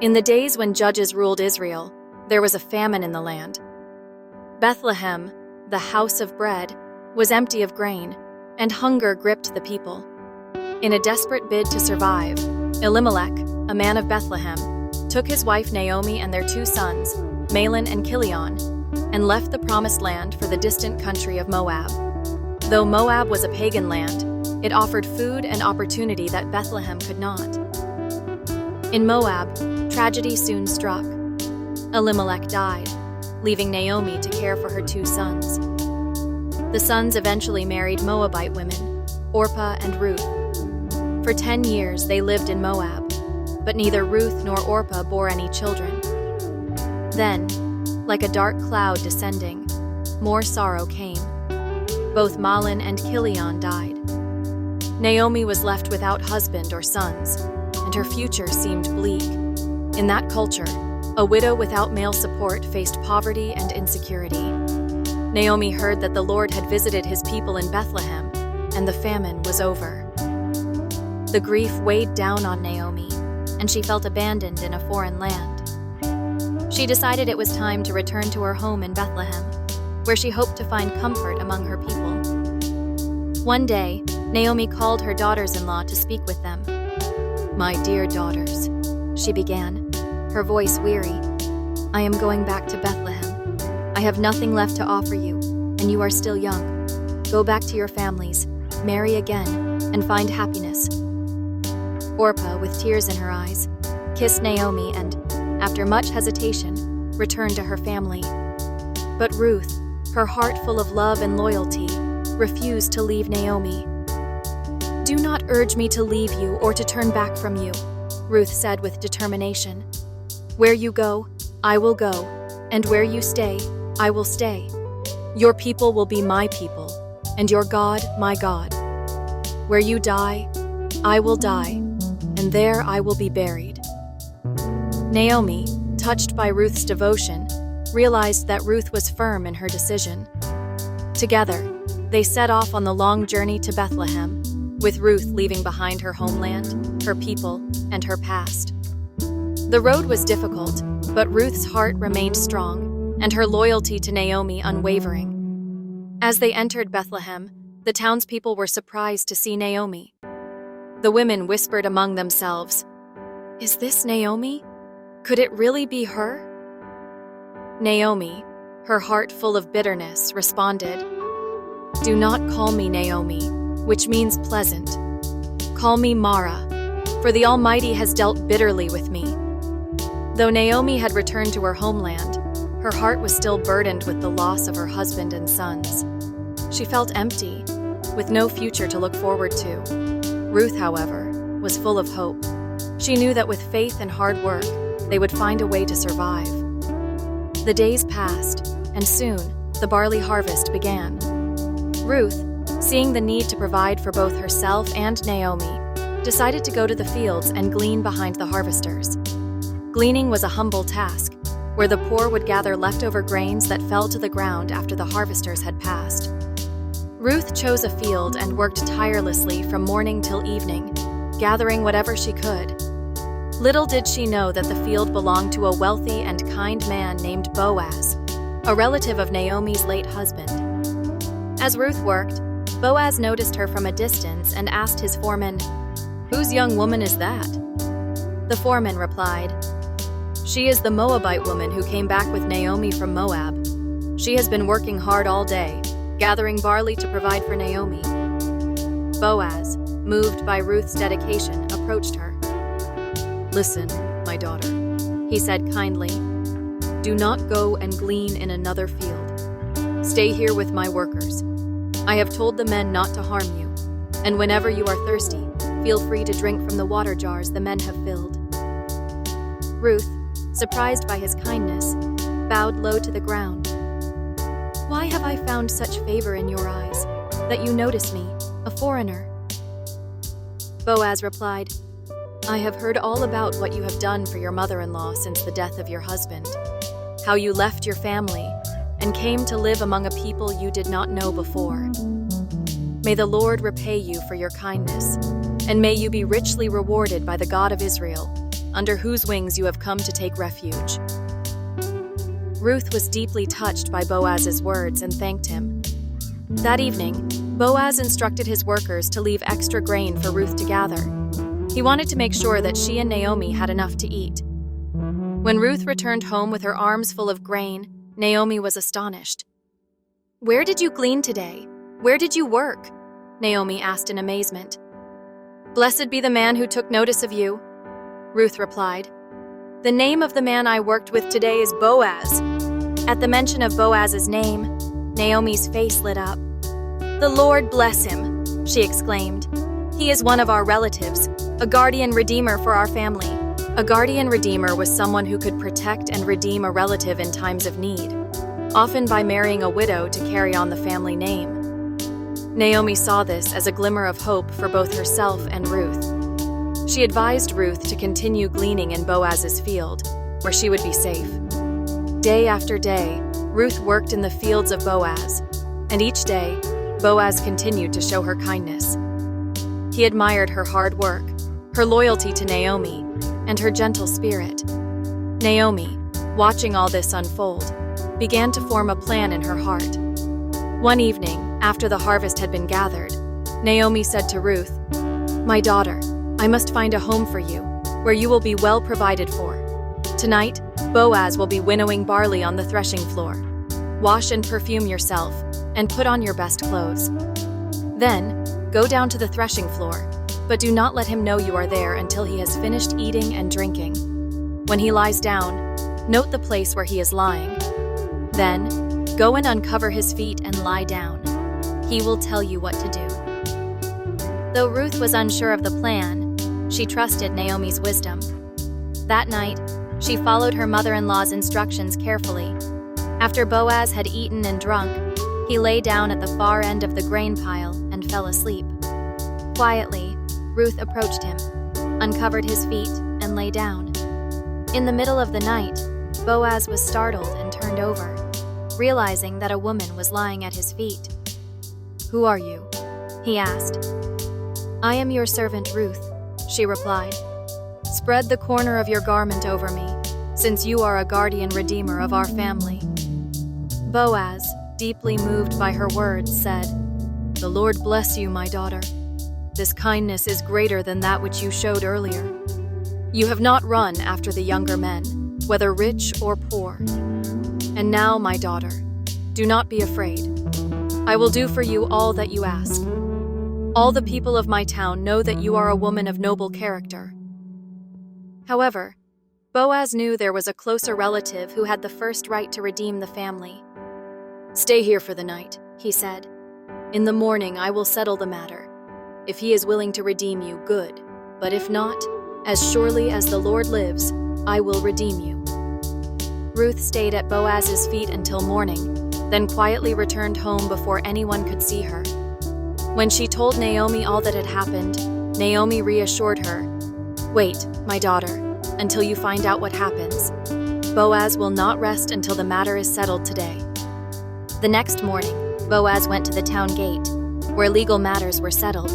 In the days when judges ruled Israel, there was a famine in the land. Bethlehem, the house of bread, was empty of grain, and hunger gripped the people. In a desperate bid to survive, Elimelech, a man of Bethlehem, took his wife Naomi and their 2 sons, Mahlon and Chilion, and left the promised land for the distant country of Moab. Though Moab was a pagan land, it offered food and opportunity that Bethlehem could not. In Moab, tragedy soon struck. Elimelech died, leaving Naomi to care for her 2 sons. The sons eventually married Moabite women, Orpah and Ruth. For 10 years they lived in Moab, but neither Ruth nor Orpah bore any children. Then, like a dark cloud descending, more sorrow came. Both Mahlon and Chilion died. Naomi was left without husband or sons, and her future seemed bleak. In that culture, a widow without male support faced poverty and insecurity. Naomi heard that the Lord had visited his people in Bethlehem, and the famine was over. The grief weighed down on Naomi, and she felt abandoned in a foreign land. She decided it was time to return to her home in Bethlehem, where she hoped to find comfort among her people. One day, Naomi called her daughters-in-law to speak with them. "My dear daughters," she began, her voice weary, "I am going back to Bethlehem. I have nothing left to offer you, and you are still young. Go back to your families, marry again, and find happiness." Orpah, with tears in her eyes, kissed Naomi and, after much hesitation, returned to her family. But Ruth, her heart full of love and loyalty, refused to leave Naomi. "Do not urge me to leave you or to turn back from you," Ruth said with determination. "Where you go, I will go, and where you stay, I will stay. Your people will be my people, and your God my God. Where you die, I will die, and there I will be buried." Naomi, touched by Ruth's devotion, realized that Ruth was firm in her decision. Together, they set off on the long journey to Bethlehem, with Ruth leaving behind her homeland, her people, and her past. The road was difficult, but Ruth's heart remained strong, and her loyalty to Naomi unwavering. As they entered Bethlehem, the townspeople were surprised to see Naomi. The women whispered among themselves, "Is this Naomi? Could it really be her?" Naomi, her heart full of bitterness, responded, "Do not call me Naomi, which means pleasant. Call me Mara, for the Almighty has dealt bitterly with me." Though Naomi had returned to her homeland, her heart was still burdened with the loss of her husband and sons. She felt empty, with no future to look forward to. Ruth, however, was full of hope. She knew that with faith and hard work, they would find a way to survive. The days passed, and soon the barley harvest began. Ruth, seeing the need to provide for both herself and Naomi, decided to go to the fields and glean behind the harvesters. Gleaning was a humble task, where the poor would gather leftover grains that fell to the ground after the harvesters had passed. Ruth chose a field and worked tirelessly from morning till evening, gathering whatever she could. Little did she know that the field belonged to a wealthy and kind man named Boaz, a relative of Naomi's late husband. As Ruth worked, Boaz noticed her from a distance and asked his foreman, "Whose young woman is that?" The foreman replied, "She is the Moabite woman who came back with Naomi from Moab. She has been working hard all day, gathering barley to provide for Naomi." Boaz, moved by Ruth's dedication, approached her. "Listen, my daughter," he said kindly. "Do not go and glean in another field. Stay here with my workers. I have told the men not to harm you, and whenever you are thirsty, feel free to drink from the water jars the men have filled." Ruth, surprised by his kindness, bowed low to the ground. "Why have I found such favor in your eyes, that you notice me, a foreigner?" Boaz replied, "I have heard all about what you have done for your mother-in-law since the death of your husband, how you left your family and came to live among a people you did not know before. May the Lord repay you for your kindness, and may you be richly rewarded by the God of Israel, under whose wings you have come to take refuge." Ruth was deeply touched by Boaz's words and thanked him. That evening, Boaz instructed his workers to leave extra grain for Ruth to gather. He wanted to make sure that she and Naomi had enough to eat. When Ruth returned home with her arms full of grain, Naomi was astonished. "Where did you glean today? Where did you work?" Naomi asked in amazement. "Blessed be the man who took notice of you," Ruth replied. "The name of the man I worked with today is Boaz." At the mention of Boaz's name, Naomi's face lit up. "The Lord bless him," she exclaimed. "He is one of our relatives, a guardian redeemer for our family." A guardian redeemer was someone who could protect and redeem a relative in times of need, often by marrying a widow to carry on the family name. Naomi saw this as a glimmer of hope for both herself and Ruth. She advised Ruth to continue gleaning in Boaz's field, where she would be safe. Day after day, Ruth worked in the fields of Boaz, and each day, Boaz continued to show her kindness. He admired her hard work, her loyalty to Naomi, and her gentle spirit. Naomi, watching all this unfold, began to form a plan in her heart. One evening, after the harvest had been gathered, Naomi said to Ruth, "My daughter, I must find a home for you, where you will be well provided for. Tonight, Boaz will be winnowing barley on the threshing floor. Wash and perfume yourself, and put on your best clothes. Then, go down to the threshing floor, but do not let him know you are there until he has finished eating and drinking. When he lies down, note the place where he is lying. Then, go and uncover his feet and lie down. He will tell you what to do." Though Ruth was unsure of the plan, she trusted Naomi's wisdom. That night, she followed her mother-in-law's instructions carefully. After Boaz had eaten and drunk, he lay down at the far end of the grain pile and fell asleep. Quietly, Ruth approached him, uncovered his feet, and lay down. In the middle of the night, Boaz was startled and turned over, realizing that a woman was lying at his feet. "Who are you?" he asked. "I am your servant Ruth," she replied. "Spread the corner of your garment over me, since you are a guardian redeemer of our family." Boaz, deeply moved by her words, said, "The Lord bless you, my daughter. This kindness is greater than that which you showed earlier. You have not run after the younger men, whether rich or poor. And now, my daughter, do not be afraid. I will do for you all that you ask. All the people of my town know that you are a woman of noble character." However, Boaz knew there was a closer relative who had the first right to redeem the family. "Stay here for the night," he said. "In the morning I will settle the matter. If he is willing to redeem you, good. But if not, as surely as the Lord lives, I will redeem you." Ruth stayed at Boaz's feet until morning, then quietly returned home before anyone could see her. When she told Naomi all that had happened, Naomi reassured her, "Wait, my daughter, until you find out what happens. Boaz will not rest until the matter is settled today." The next morning, Boaz went to the town gate, where legal matters were settled.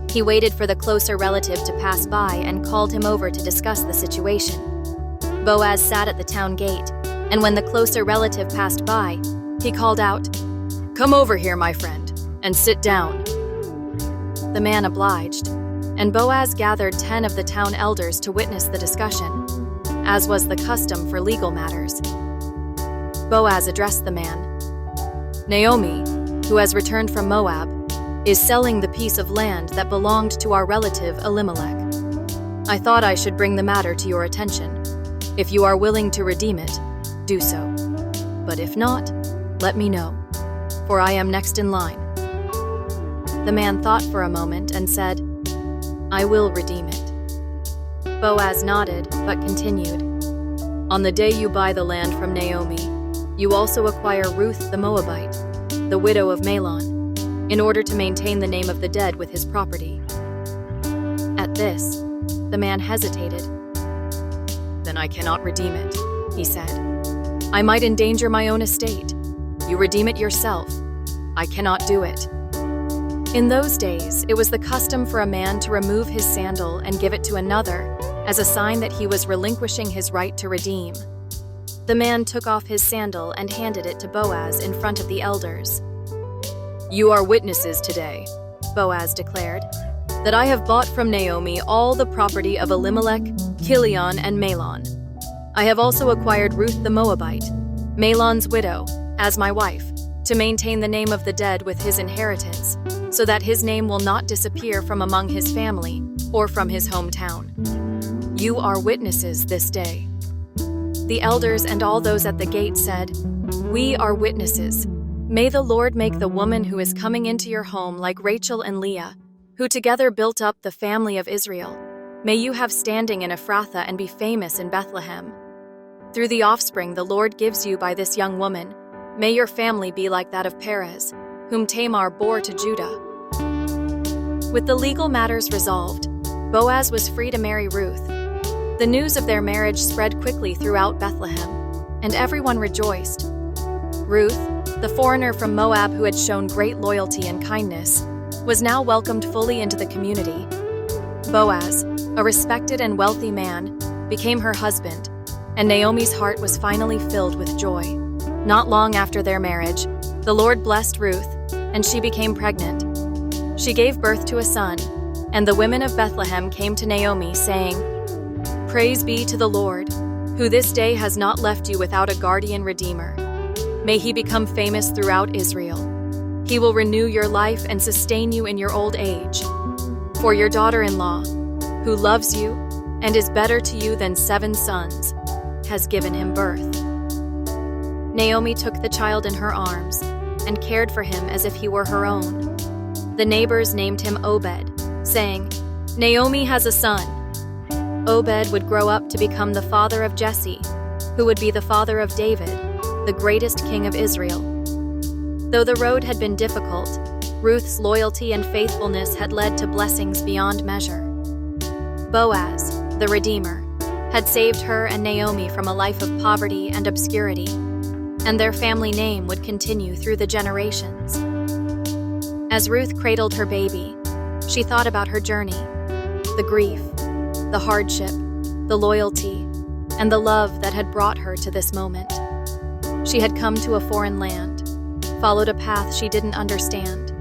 He waited for the closer relative to pass by and called him over to discuss the situation. Boaz sat at the town gate, and when the closer relative passed by, he called out, "Come over here, my friend, and sit down." The man obliged, and Boaz gathered 10 of the town elders to witness the discussion, as was the custom for legal matters. Boaz addressed the man. "Naomi, who has returned from Moab, is selling the piece of land that belonged to our relative Elimelech. I thought I should bring the matter to your attention. If you are willing to redeem it, do so. But if not, let me know, for I am next in line." The man thought for a moment and said, "I will redeem it." Boaz nodded, but continued, "On the day you buy the land from Naomi, you also acquire Ruth the Moabite, the widow of Mahlon, in order to maintain the name of the dead with his property." At this, the man hesitated. "Then I cannot redeem it," he said. "I might endanger my own estate. You redeem it yourself. I cannot do it." In those days, it was the custom for a man to remove his sandal and give it to another, as a sign that he was relinquishing his right to redeem. The man took off his sandal and handed it to Boaz in front of the elders. "You are witnesses today," Boaz declared, "that I have bought from Naomi all the property of Elimelech, Kilion, and Mahlon. I have also acquired Ruth the Moabite, Mahlon's widow, as my wife, to maintain the name of the dead with his inheritance, so that his name will not disappear from among his family or from his hometown. You are witnesses this day." The elders and all those at the gate said, "We are witnesses. May the Lord make the woman who is coming into your home like Rachel and Leah, who together built up the family of Israel. May you have standing in Ephrathah and be famous in Bethlehem. Through the offspring the Lord gives you by this young woman, may your family be like that of Perez, whom Tamar bore to Judah." With the legal matters resolved, Boaz was free to marry Ruth. The news of their marriage spread quickly throughout Bethlehem, and everyone rejoiced. Ruth, the foreigner from Moab who had shown great loyalty and kindness, was now welcomed fully into the community. Boaz, a respected and wealthy man, became her husband, and Naomi's heart was finally filled with joy. Not long after their marriage, the Lord blessed Ruth, and she became pregnant. She gave birth to a son, and the women of Bethlehem came to Naomi, saying, "Praise be to the Lord, who this day has not left you without a guardian redeemer. May he become famous throughout Israel. He will renew your life and sustain you in your old age. For your daughter-in-law, who loves you and is better to you than 7 sons, has given him birth." Naomi took the child in her arms and cared for him as if he were her own. The neighbors named him Obed, saying, "Naomi has a son." Obed would grow up to become the father of Jesse, who would be the father of David, the greatest king of Israel. Though the road had been difficult, Ruth's loyalty and faithfulness had led to blessings beyond measure. Boaz, the Redeemer, had saved her and Naomi from a life of poverty and obscurity, and their family name would continue through the generations. As Ruth cradled her baby, she thought about her journey, the grief, the hardship, the loyalty, and the love that had brought her to this moment. She had come to a foreign land, followed a path she didn't understand,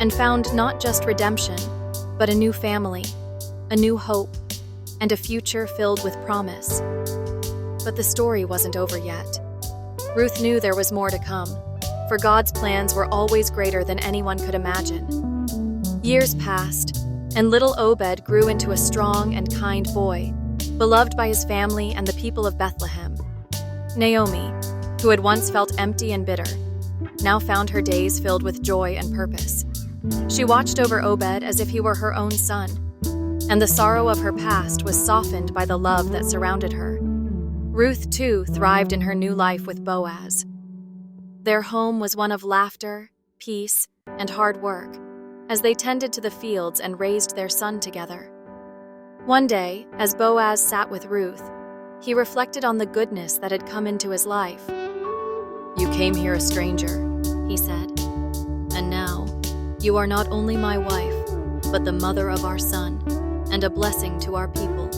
and found not just redemption, but a new family, a new hope, and a future filled with promise. But the story wasn't over yet. Ruth knew there was more to come, for God's plans were always greater than anyone could imagine. Years passed, and little Obed grew into a strong and kind boy, beloved by his family and the people of Bethlehem. Naomi, who had once felt empty and bitter, now found her days filled with joy and purpose. She watched over Obed as if he were her own son, and the sorrow of her past was softened by the love that surrounded her. Ruth, too, thrived in her new life with Boaz. Their home was one of laughter, peace, and hard work, as they tended to the fields and raised their son together. One day, as Boaz sat with Ruth, he reflected on the goodness that had come into his life. "You came here a stranger," he said, "and now you are not only my wife, but the mother of our son, and a blessing to our people.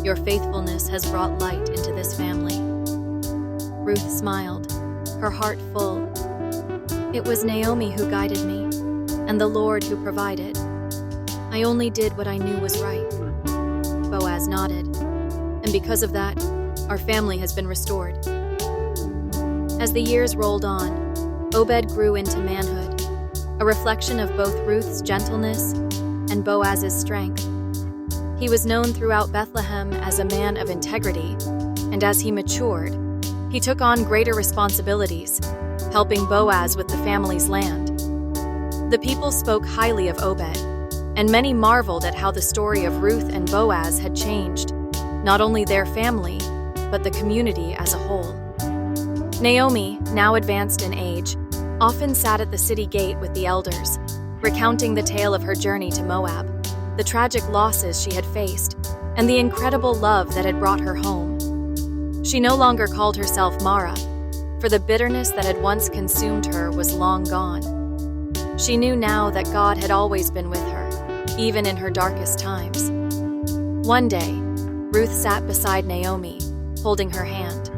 Your faithfulness has brought light into this family." Ruth smiled, her heart full. "It was Naomi who guided me, and the Lord who provided. I only did what I knew was right." Boaz nodded, "And because of that, our family has been restored." As the years rolled on, Obed grew into manhood, a reflection of both Ruth's gentleness and Boaz's strength. He was known throughout Bethlehem as a man of integrity, and as he matured, he took on greater responsibilities, helping Boaz with the family's land. The people spoke highly of Obed, and many marveled at how the story of Ruth and Boaz had changed, not only their family, but the community as a whole. Naomi, now advanced in age, often sat at the city gate with the elders, recounting the tale of her journey to Moab, the tragic losses she had faced, and the incredible love that had brought her home. She no longer called herself Mara, for the bitterness that had once consumed her was long gone. She knew now that God had always been with her, even in her darkest times. One day, Ruth sat beside Naomi, holding her hand.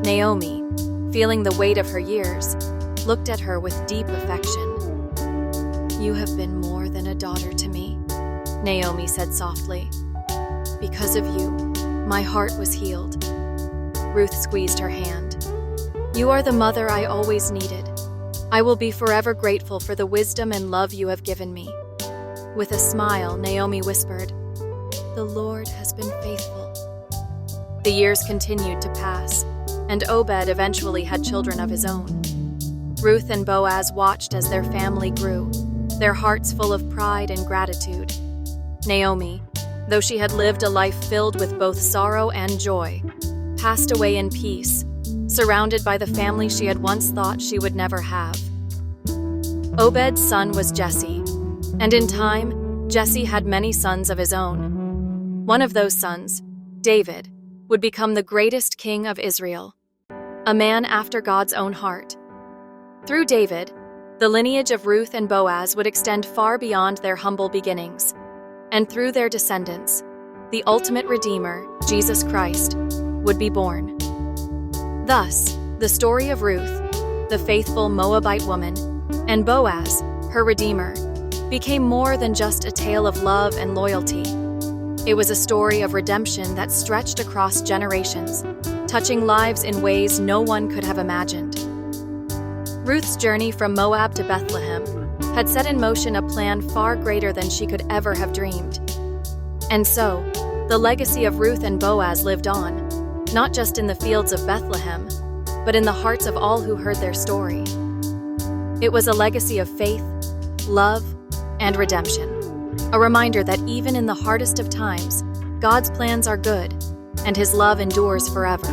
Naomi, feeling the weight of her years, looked at her with deep affection. "You have been more than a daughter to me," Naomi said softly. "Because of you, my heart was healed." Ruth squeezed her hand. "You are the mother I always needed. I will be forever grateful for the wisdom and love you have given me." With a smile, Naomi whispered, "The Lord has been faithful." The years continued to pass, and Obed eventually had children of his own. Ruth and Boaz watched as their family grew, their hearts full of pride and gratitude. Naomi, though she had lived a life filled with both sorrow and joy, passed away in peace, surrounded by the family she had once thought she would never have. Obed's son was Jesse, and in time, Jesse had many sons of his own. One of those sons, David, would become the greatest king of Israel, a man after God's own heart. Through David, the lineage of Ruth and Boaz would extend far beyond their humble beginnings, and through their descendants, the ultimate Redeemer, Jesus Christ, would be born. Thus, the story of Ruth, the faithful Moabite woman, and Boaz, her Redeemer, became more than just a tale of love and loyalty. It was a story of redemption that stretched across generations, touching lives in ways no one could have imagined. Ruth's journey from Moab to Bethlehem had set in motion a plan far greater than she could ever have dreamed. And so, the legacy of Ruth and Boaz lived on, not just in the fields of Bethlehem, but in the hearts of all who heard their story. It was a legacy of faith, love, and redemption, a reminder that even in the hardest of times, God's plans are good, and His love endures forever.